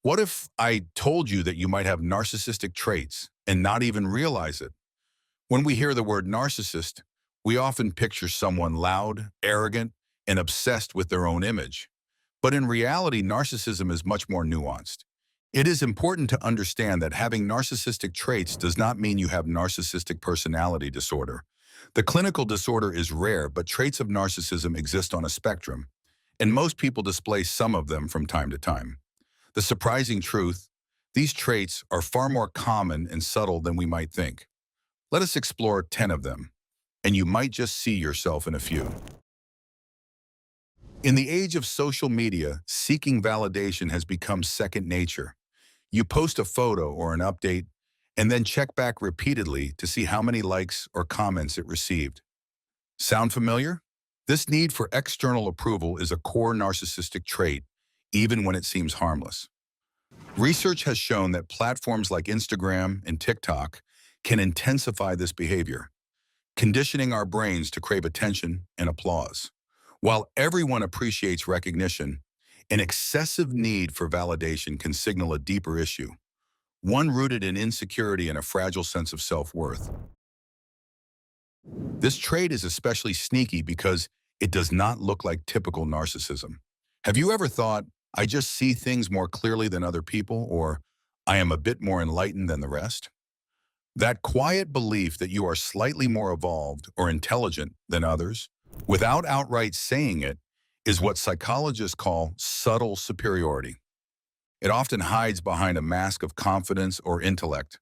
What if I told you that you might have narcissistic traits and not even realize it? When we hear the word narcissist, we often picture someone loud, arrogant, and obsessed with their own image. But in reality, narcissism is much more nuanced. It is important to understand that having narcissistic traits does not mean you have narcissistic personality disorder. The clinical disorder is rare, but traits of narcissism exist on a spectrum, and most people display some of them from time to time. The surprising truth, these traits are far more common and subtle than we might think. Let us explore 10 of them, and you might just see yourself in a few. In the age of social media, seeking validation has become second nature. You post a photo or an update, and then check back repeatedly to see how many likes or comments it received. Sound familiar? This need for external approval is a core narcissistic trait, even when it seems harmless. Research has shown that platforms like Instagram and TikTok can intensify this behavior, conditioning our brains to crave attention and applause. While everyone appreciates recognition, an excessive need for validation can signal a deeper issue, one rooted in insecurity and a fragile sense of self-worth. This trait is especially sneaky because it does not look like typical narcissism. Have you ever thought, I just see things more clearly than other people, or I am a bit more enlightened than the rest? That quiet belief that you are slightly more evolved or intelligent than others, without outright saying it, is what psychologists call subtle superiority. It often hides behind a mask of confidence or intellect,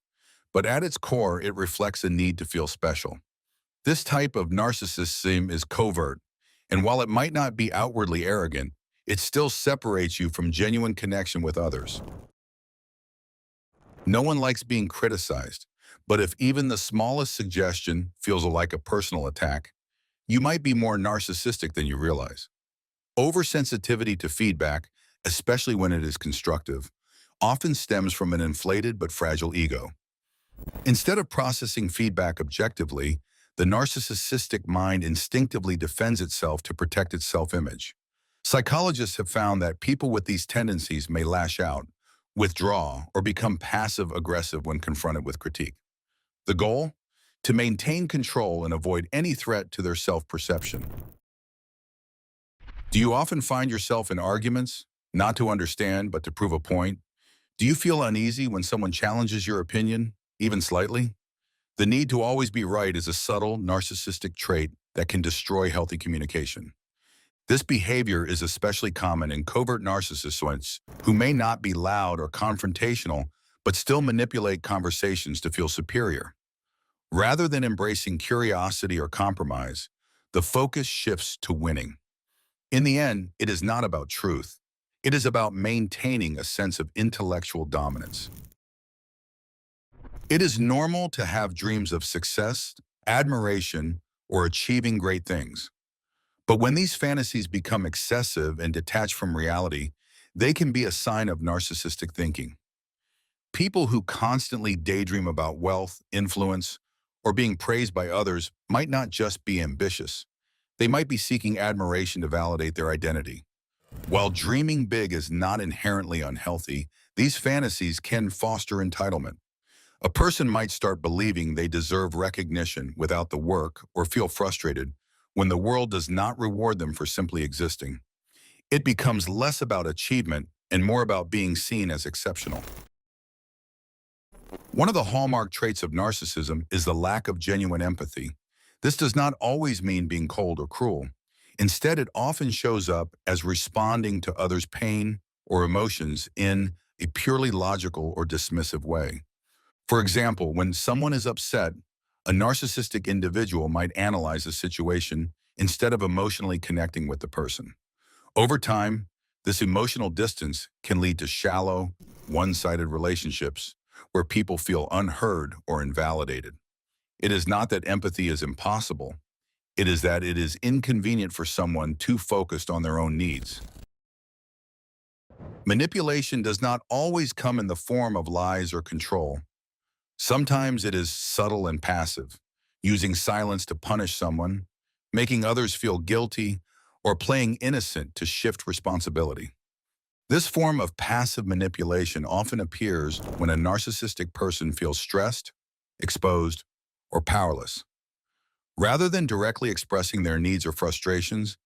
but at its core, it reflects a need to feel special. This type of narcissism is covert, and while it might not be outwardly arrogant, it still separates you from genuine connection with others. No one likes being criticized, but if even the smallest suggestion feels like a personal attack, you might be more narcissistic than you realize. Oversensitivity to feedback, especially when it is constructive, often stems from an inflated but fragile ego. Instead of processing feedback objectively, the narcissistic mind instinctively defends itself to protect its self-image. Psychologists have found that people with these tendencies may lash out, withdraw, or become passive-aggressive when confronted with critique. The goal? To maintain control and avoid any threat to their self-perception. Do you often find yourself in arguments, not to understand but to prove a point? Do you feel uneasy when someone challenges your opinion, even slightly? The need to always be right is a subtle, narcissistic trait that can destroy healthy communication. This behavior is especially common in covert narcissists who may not be loud or confrontational, but still manipulate conversations to feel superior. Rather than embracing curiosity or compromise, the focus shifts to winning. In the end, it is not about truth. It is about maintaining a sense of intellectual dominance. It is normal to have dreams of success, admiration, or achieving great things. But when these fantasies become excessive and detached from reality, they can be a sign of narcissistic thinking. People who constantly daydream about wealth, influence, or being praised by others might not just be ambitious. They might be seeking admiration to validate their identity. While dreaming big is not inherently unhealthy, these fantasies can foster entitlement. A person might start believing they deserve recognition without the work or feel frustrated when the world does not reward them for simply existing. It becomes less about achievement and more about being seen as exceptional. One of the hallmark traits of narcissism is the lack of genuine empathy. This does not always mean being cold or cruel. Instead, it often shows up as responding to others' pain or emotions in a purely logical or dismissive way. For example, when someone is upset, a narcissistic individual might analyze a situation instead of emotionally connecting with the person. Over time, this emotional distance can lead to shallow, one-sided relationships where people feel unheard or invalidated. It is not that empathy is impossible. It is that it is inconvenient for someone too focused on their own needs. Manipulation does not always come in the form of lies or control. Sometimes it is subtle and passive, using silence to punish someone, making others feel guilty, or playing innocent to shift responsibility. This form of passive manipulation often appears when a narcissistic person feels stressed, exposed, or powerless. Rather than directly expressing their needs or frustrations,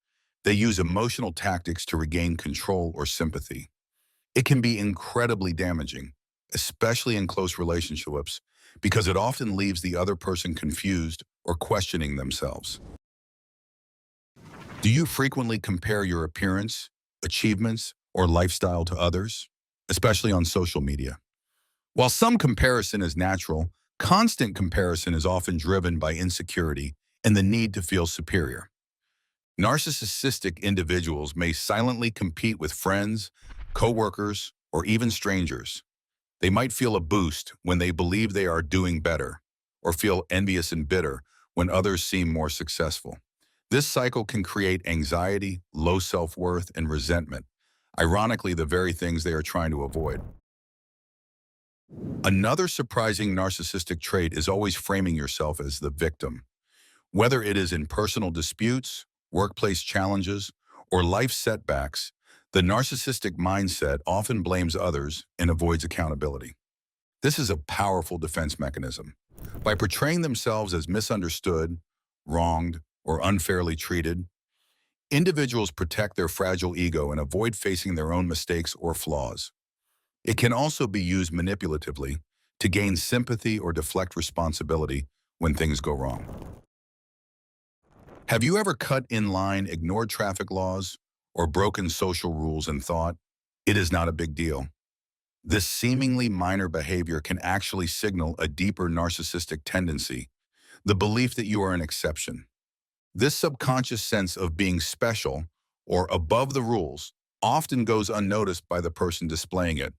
they use emotional tactics to regain control or sympathy. It can be incredibly damaging, especially in close relationships, because it often leaves the other person confused or questioning themselves. Do you frequently compare your appearance, achievements, or lifestyle to others, especially on social media? While some comparison is natural, constant comparison is often driven by insecurity and the need to feel superior. Narcissistic individuals may silently compete with friends, coworkers, or even strangers. They might feel a boost when they believe they are doing better, or feel envious and bitter when others seem more successful. This cycle can create anxiety, low self-worth, and resentment, ironically the very things they are trying to avoid. Another surprising narcissistic trait is always framing yourself as the victim. Whether it is in personal disputes, workplace challenges, or life setbacks, the narcissistic mindset often blames others and avoids accountability. This is a powerful defense mechanism. By portraying themselves as misunderstood, wronged, or unfairly treated, individuals protect their fragile ego and avoid facing their own mistakes or flaws. It can also be used manipulatively to gain sympathy or deflect responsibility when things go wrong. Have you ever cut in line, ignored traffic laws, or broken social rules and thought, it is not a big deal? This seemingly minor behavior can actually signal a deeper narcissistic tendency, the belief that you are an exception. This subconscious sense of being special or above the rules often goes unnoticed by the person displaying it,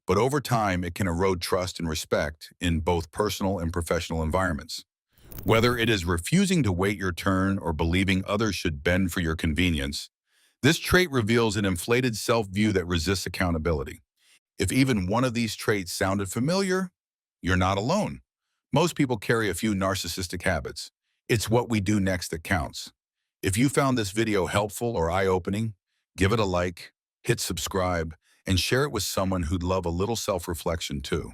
but over time it can erode trust and respect in both personal and professional environments. Whether it is refusing to wait your turn or believing others should bend for your convenience, this trait reveals an inflated self-view that resists accountability. If even one of these traits sounded familiar, you're not alone. Most people carry a few narcissistic habits. It's what we do next that counts. If you found this video helpful or eye-opening, give it a like, hit subscribe, and share it with someone who'd love a little self-reflection too.